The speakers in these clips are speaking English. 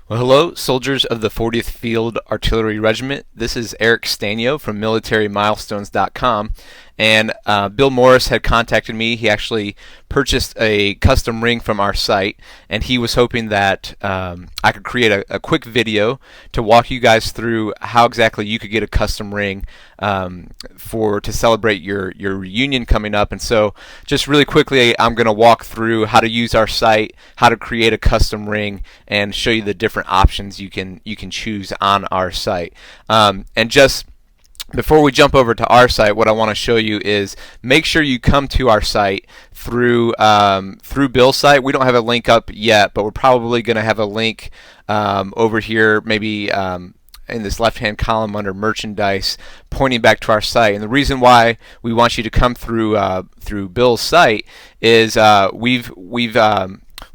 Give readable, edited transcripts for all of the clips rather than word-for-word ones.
Well, hello, soldiers of the 40th Field Artillery Regiment. This is Eric Stanio from MilitaryMilestones.com. And Bill Morris had contacted me. He actually purchased a custom ring from our site, and he was hoping that I could create a quick video to walk you guys through how exactly you could get a custom ring to celebrate your reunion coming up. And so, just really quickly, I'm going to walk through how to use our site, how to create a custom ring, and show you the different options you can choose on our site. And just before we jump over to our site, what I want to show you is make sure you come to our site through Bill's site. We don't have a link up yet, but we're probably going to have a link over here, maybe in this left-hand column under merchandise, pointing back to our site. And the reason why we want you to come through Bill's site is we've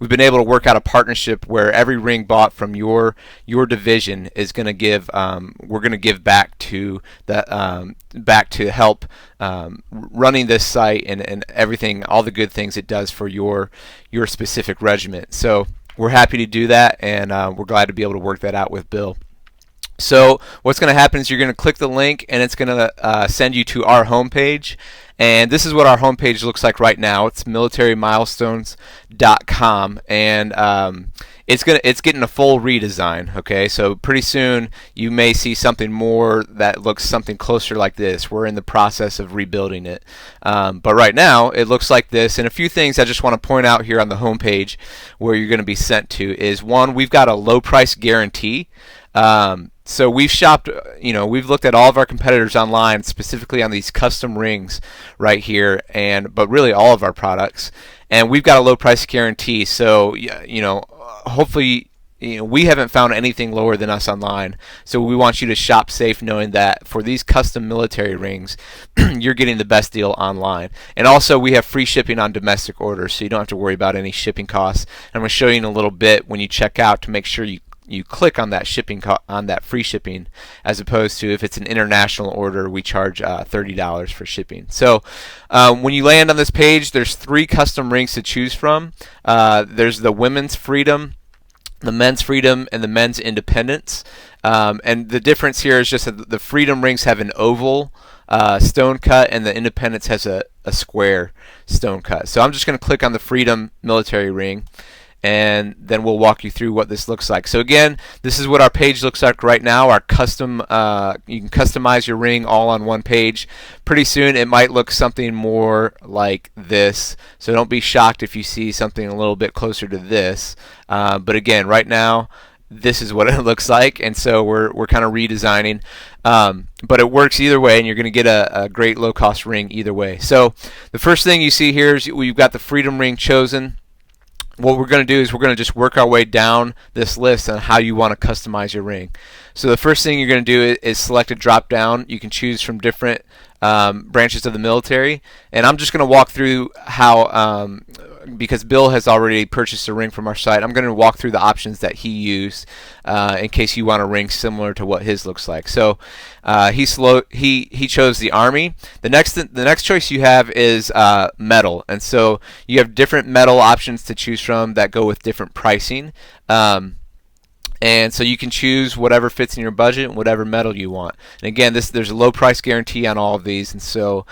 been able to work out a partnership where every ring bought from your division is going to give we're going to give back to help running this site and everything, all the good things it does for your specific regiment. So we're happy to do that, and we're glad to be able to work that out with Bill. So what's going to happen is you're going to click the link, and it's going to send you to our homepage. And this is what our homepage looks like right now. It's MilitaryMilestones.com, and it's getting a full redesign. Okay, so pretty soon you may see something more that looks something closer like this. We're in the process of rebuilding it, but right now it looks like this. And a few things I just want to point out here on the homepage where you're going to be sent to is, one, we've got a low price guarantee. So we've shopped, we've looked at all of our competitors online, specifically on these custom rings right here, but really all of our products, and we've got a low price guarantee. So hopefully, we haven't found anything lower than us online. So we want you to shop safe, knowing that for these custom military rings, you're getting the best deal online. And also, we have free shipping on domestic orders, so you don't have to worry about any shipping costs. And I'm going to show you in a little bit when you check out to make sure you click on that on that free shipping, as opposed to if it's an international order, we charge $30 for shipping. So when you land on this page, there's 3 custom rings to choose from. There's the Women's Freedom, the Men's Freedom, and the Men's Independence. And the difference here is just that the Freedom rings have an oval stone cut, and the Independence has a square stone cut. So I'm just going to click on the Freedom military ring, and then we'll walk you through what this looks like. So again, this is what our page looks like right now. Our custom, you can customize your ring all on one page. Pretty soon it might look something more like this, so don't be shocked if you see something a little bit closer to this. But again, right now, this is what it looks like, and so we're kind of redesigning. But it works either way, and you're going to get a great low-cost ring either way. So the first thing you see here is we've got the Freedom ring chosen. What we're going to do is we're going to just work our way down this list on how you want to customize your ring. So the first thing you're going to do is select a drop down. You can choose from different branches of the military, and I'm just going to walk through how, because Bill has already purchased a ring from our site, I'm going to walk through the options that he used in case you want a ring similar to what his looks like. So he chose the Army. The next choice you have is metal, and so you have different metal options to choose from that go with different pricing. And so you can choose whatever fits in your budget and whatever metal you want. And again, there's a low price guarantee on all of these, and so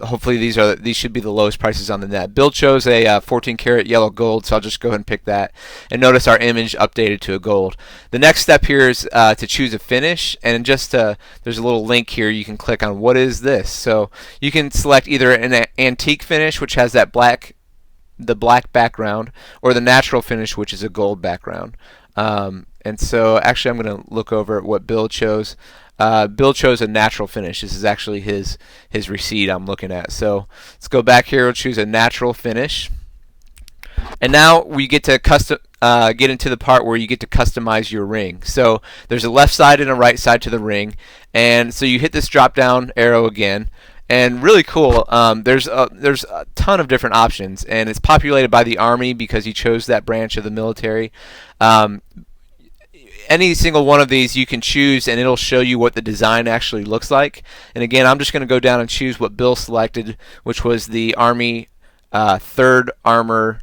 hopefully these should be the lowest prices on the net. Bill chose a 14 karat yellow gold, so I'll just go ahead and pick that. And notice our image updated to a gold. The next step here is to choose a finish, and there's a little link here you can click on. What is this? So you can select either an antique finish, which has that black background, or the natural finish, which is a gold background. And so actually I'm going to look over at what Bill chose. Bill chose a natural finish. This is actually his receipt I'm looking at. So let's go back here. We'll choose a natural finish. And now we get to get into the part where you get to customize your ring. So there's a left side and a right side to the ring, and so you hit this drop down arrow again. And really cool, there's a ton of different options, and it's populated by the Army because you chose that branch of the military. Any single one of these you can choose, and it'll show you what the design actually looks like. And again, I'm just going to go down and choose what Bill selected, which was the Army 3rd Armor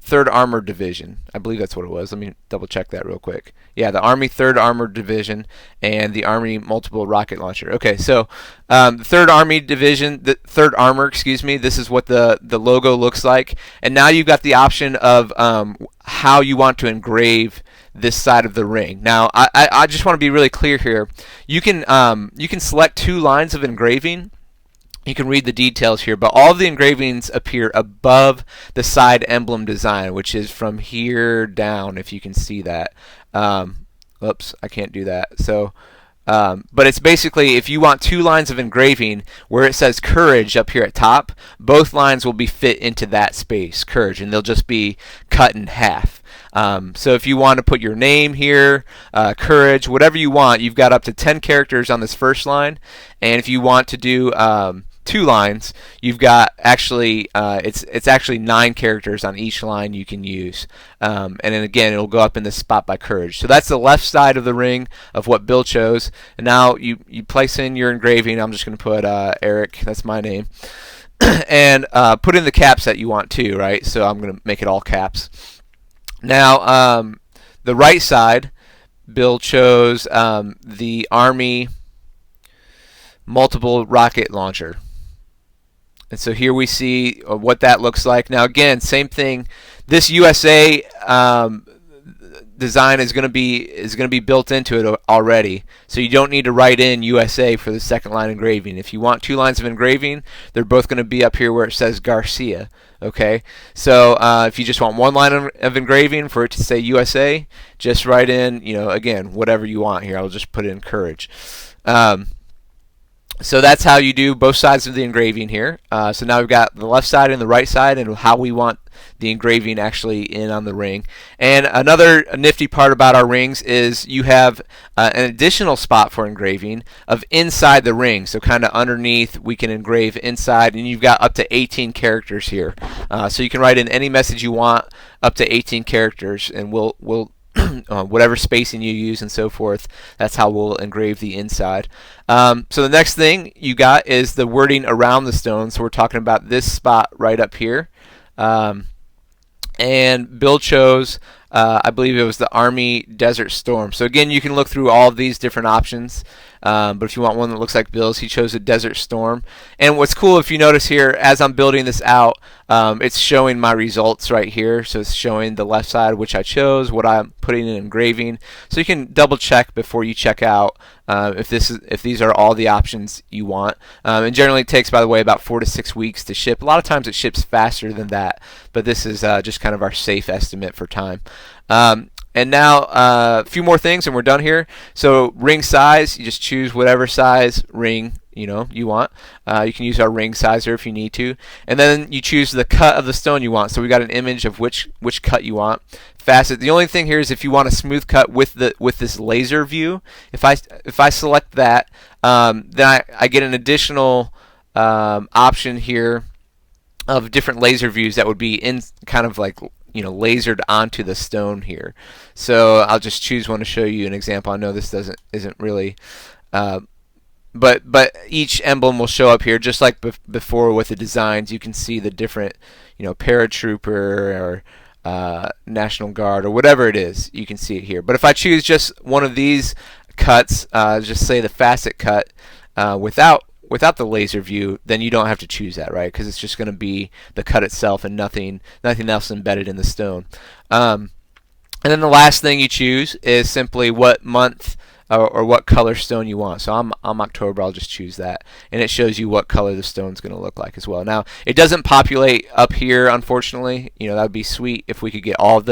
Third Armored Division. I believe that's what it was. Let me double check that real quick. Yeah, the Army Third Armored Division and the Army Multiple Rocket Launcher. Okay, so the Third Army Division, the Third Armor, excuse me. This is what the logo looks like, and now you've got the option of how you want to engrave this side of the ring. Now, I just want to be really clear here. You can select 2 lines of engraving. You can read the details here, but all of the engravings appear above the side emblem design, which is from here down, if you can see that. Oops, I can't do that. So, but it's basically, if you want 2 lines of engraving where it says courage up here at top, both lines will be fit into that space, courage, and they'll just be cut in half. So if you want to put your name here, courage, whatever you want, you've got up to 10 characters on this first line, and if you want to do 2 lines, you've got actually it's actually 9 characters on each line you can use, and then again it'll go up in the spot by courage. So that's the left side of the ring of what Bill chose, and now you place in your engraving. I'm just going to put Eric, that's my name, and put in the caps that you want too, right? So I'm going to make it all caps. Now the right side, Bill chose the Army Multiple Rocket Launcher. And so here we see what that looks like. Now again, same thing. This USA design is going to be built into it already. So you don't need to write in USA for the second line engraving. If you want 2 lines of engraving, they're both going to be up here where it says Garcia. Okay. So if you just want 1 line of engraving for it to say USA, just write in, again, whatever you want here. I'll just put in courage. So that's how you do both sides of the engraving here. So now we've got the left side and the right side and how we want the engraving actually in on the ring. And another nifty part about our rings is you have an additional spot for engraving of inside the ring. So kind of underneath we can engrave inside, and you've got up to 18 characters here. So you can write in any message you want up to 18 characters, and we'll whatever spacing you use and so forth, that's how we'll engrave the inside. So the next thing you got is the wording around the stone. So we're talking about this spot right up here. And Bill chose, I believe it was the Army Desert Storm. So again, you can look through all of these different options. But if you want one that looks like Bill's, he chose a Desert Storm. And what's cool, if you notice here, as I'm building this out, it's showing my results right here. So it's showing the left side, which I chose, what I'm putting in engraving. So you can double check before you check out if these are all the options you want. And generally it takes, by the way, about 4 to 6 weeks to ship. A lot of times it ships faster than that, but this is just kind of our safe estimate for time. And now a few more things and we're done here. So ring size, you just choose whatever size ring you want. You can use our ring sizer if you need to, and then you choose the cut of the stone you want. So we got an image of which cut you want. Facet. The only thing here is if you want a smooth cut with this laser view. If I select that, then I get an additional option here of different laser views that would be in kind of like lasered onto the stone here. So I'll just choose one to show you an example. I know this isn't really, but each emblem will show up here just like before with the designs. You can see the different, paratrooper or National Guard or whatever it is. You can see it here. But if I choose just one of these cuts, just say the facet cut without the laser view, then you don't have to choose that, right? Because it's just going to be the cut itself and nothing else embedded in the stone. And then the last thing you choose is simply what month or what color stone you want. So I'm October, I'll just choose that, and it shows you what color the stone's going to look like as well. Now it doesn't populate up here, unfortunately. That would be sweet if we could get all of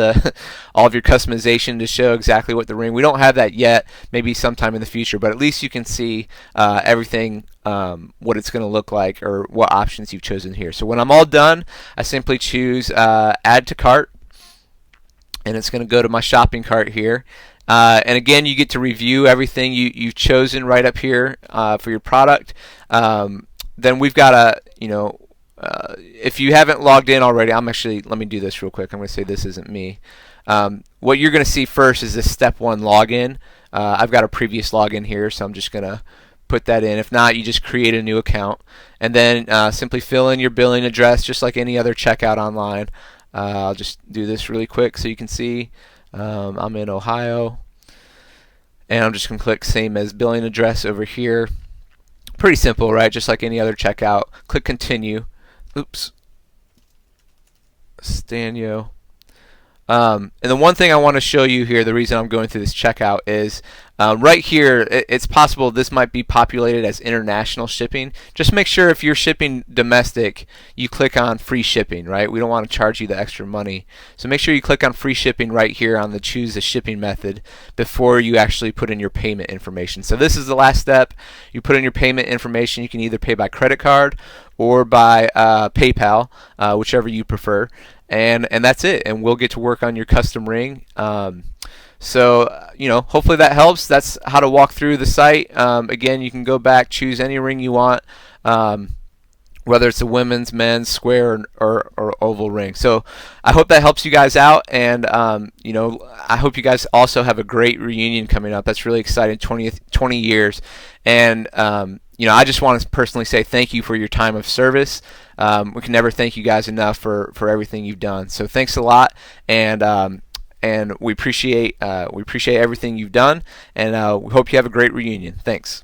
your customization to show exactly what the ring. We don't have that yet. Maybe sometime in the future, but at least you can see everything, what it's going to look like or what options you've chosen here. So when I'm all done, I simply choose add to cart, and it's going to go to my shopping cart here. And again, you get to review everything you've chosen right up here for your product. Then we've got if you haven't logged in already, let me do this real quick. I'm going to say this isn't me. What you're going to see first is this step 1 login. I've got a previous login here, so I'm just going to put that in. If not, you just create a new account, and then simply fill in your billing address just like any other checkout online. I'll just do this really quick so you can see. I'm in Ohio, and I'm just going to click same as billing address over here. Pretty simple, right? Just like any other checkout. Click continue. Oops. Stanio. And the one thing I want to show you here, the reason I'm going through this checkout is right here, it's possible this might be populated as international shipping. Just make sure if you're shipping domestic, you click on free shipping, right? We don't want to charge you the extra money. So make sure you click on free shipping right here on the choose a shipping method before you actually put in your payment information. So this is the last step. You put in your payment information. You can either pay by credit card or by PayPal, whichever you prefer. And that's it, and we'll get to work on your custom ring. So hopefully that helps. That's how to walk through the site. Again, you can go back, choose any ring you want, whether it's a women's, men's, square, or oval ring. So I hope that helps you guys out, and I hope you guys also have a great reunion coming up. That's really exciting, 20 years, and I just want to personally say thank you for your time of service. We can never thank you guys enough for everything you've done. So thanks a lot, and we appreciate everything you've done, and we hope you have a great reunion. Thanks.